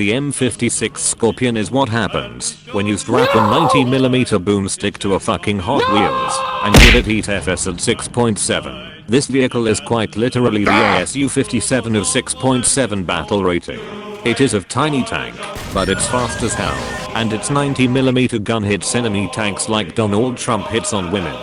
The M56 Scorpion is what happens when you strap a 90mm boomstick to a fucking Hot Wheels and give it heat FS at 6.7. This vehicle is quite literally the ASU-57 of 6.7 battle rating. It is a tiny tank, but it's fast as hell, and its 90mm gun hits enemy tanks like Donald Trump hits on women.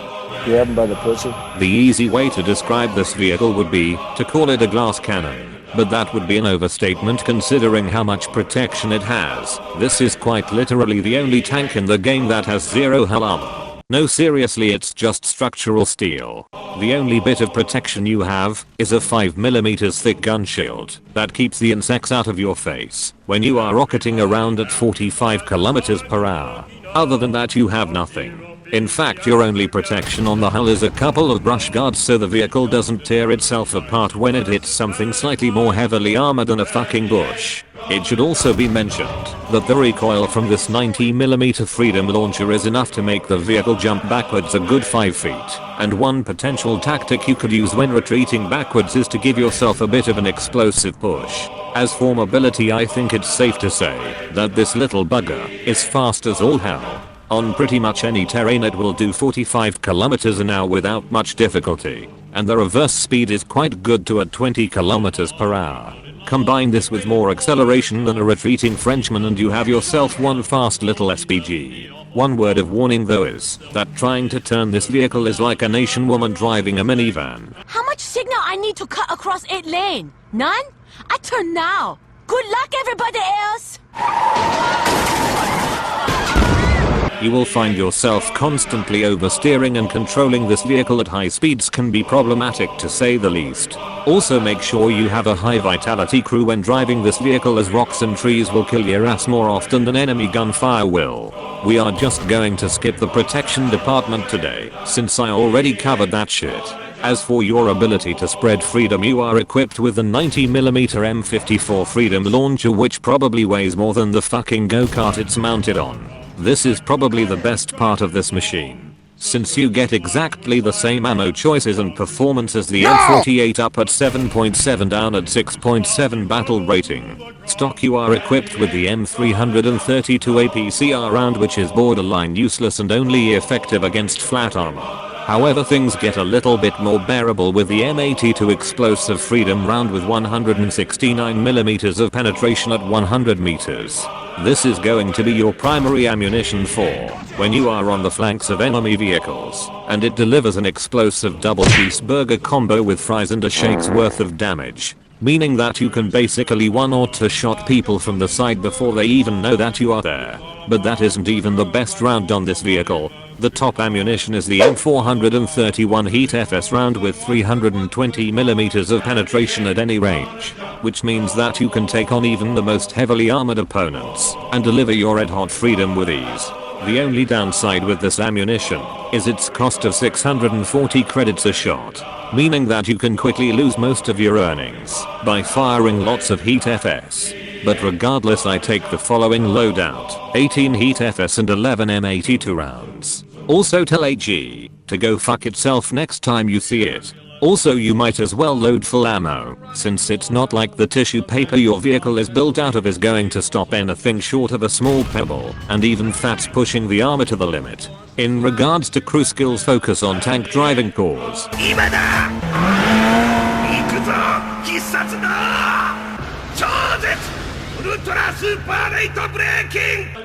You have them by the pussy? The easy way to describe this vehicle would be to call it a glass cannon. But that would be an overstatement considering how much protection it has. This is quite literally the only tank in the game that has zero hull armor. No, seriously, it's just structural steel. The only bit of protection you have is a 5mm thick gun shield that keeps the insects out of your face when you are rocketing around at 45 km/h. Other than that, you have nothing. In fact, your only protection on the hull is a couple of brush guards so the vehicle doesn't tear itself apart when it hits something slightly more heavily armored than a fucking bush. It should also be mentioned that the recoil from this 90mm Freedom launcher is enough to make the vehicle jump backwards a good 5 feet. And one potential tactic you could use when retreating backwards is to give yourself a bit of an explosive push. As for mobility, I think it's safe to say that this little bugger is fast as all hell. On pretty much any terrain it will do 45 km/h without much difficulty, and the reverse speed is quite good to at 20 km/h. Combine this with more acceleration than a retreating Frenchman and you have yourself one fast little SPG. One word of warning though is that trying to turn this vehicle is like a Nation woman driving a minivan. How much signal I need to cut across 8 lane? None? I turn now. Good luck everybody else! You will find yourself constantly oversteering, and controlling this vehicle at high speeds can be problematic to say the least. Also, make sure you have a high vitality crew when driving this vehicle, as rocks and trees will kill your ass more often than enemy gunfire will. We are just going to skip the protection department today, since I already covered that shit. As for your ability to spread freedom, you are equipped with the 90mm M54 Freedom launcher, which probably weighs more than the fucking go-kart it's mounted on. This is probably the best part of this machine, since you get exactly the same ammo choices and performance as the M48 up at 7.7 down at 6.7 battle rating. Stock, you are equipped with the M332 APCR round, which is borderline useless and only effective against flat armor. However, things get a little bit more bearable with the M82 explosive Freedom round with 169mm of penetration at 100 meters. This is going to be your primary ammunition for when you are on the flanks of enemy vehicles, and it delivers an explosive double cheeseburger combo with fries and a shake's worth of damage, meaning that you can basically one or two shot people from the side before they even know that you are there. But that isn't even the best round on this vehicle. The top ammunition is the M431 Heat FS round with 320mm of penetration at any range, which means that you can take on even the most heavily armored opponents and deliver your red hot freedom with ease. The only downside with this ammunition is its cost of 640 credits a shot, meaning that you can quickly lose most of your earnings by firing lots of Heat FS. But regardless, I take the following loadout: 18 Heat FS and 11 M82 rounds. Also tell AG to go fuck itself next time you see it. Also, you might as well load full ammo, since it's not like the tissue paper your vehicle is built out of is going to stop anything short of a small pebble, and even that's pushing the armor to the limit. In regards to crew skills, focus on tank driving cores.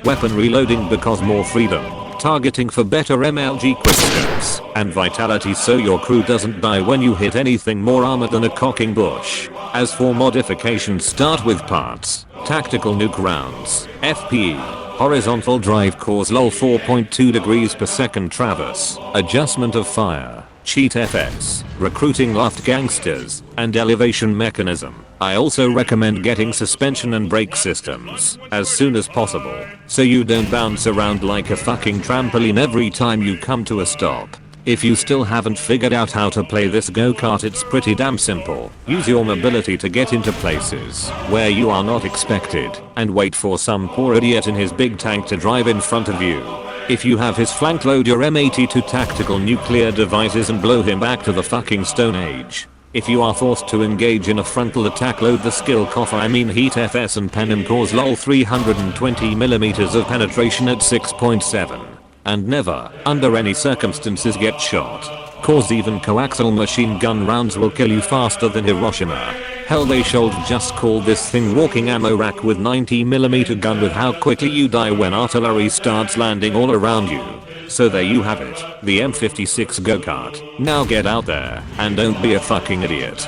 Weapon reloading because more freedom. Targeting for better MLG quickscopes and vitality so your crew doesn't die when you hit anything more armored than a cocking bush. As for modifications, start with parts. Tactical nuke rounds. FPE. Horizontal drive cores LOL 4.2 degrees per second traverse. Adjustment of fire. Cheat FX. Recruiting loft gangsters. And elevation mechanism. I also recommend getting suspension and brake systems as soon as possible, so you don't bounce around like a fucking trampoline every time you come to a stop. If you still haven't figured out how to play this go-kart, it's pretty damn simple. Use your mobility to get into places where you are not expected, and wait for some poor idiot in his big tank to drive in front of you. If you have his flank, load your M82 tactical nuclear devices and blow him back to the fucking Stone Age. If you are forced to engage in a frontal attack, load the skill coffer, I mean heat FS and pen and cause lol 320mm of penetration at 6.7. And never, under any circumstances, get shot. Cause even coaxial machine gun rounds will kill you faster than Hiroshima. Hell, they should just call this thing walking ammo rack with 90mm gun with how quickly you die when artillery starts landing all around you. So there you have it, the M56 go-kart. Now get out there and don't be a fucking idiot.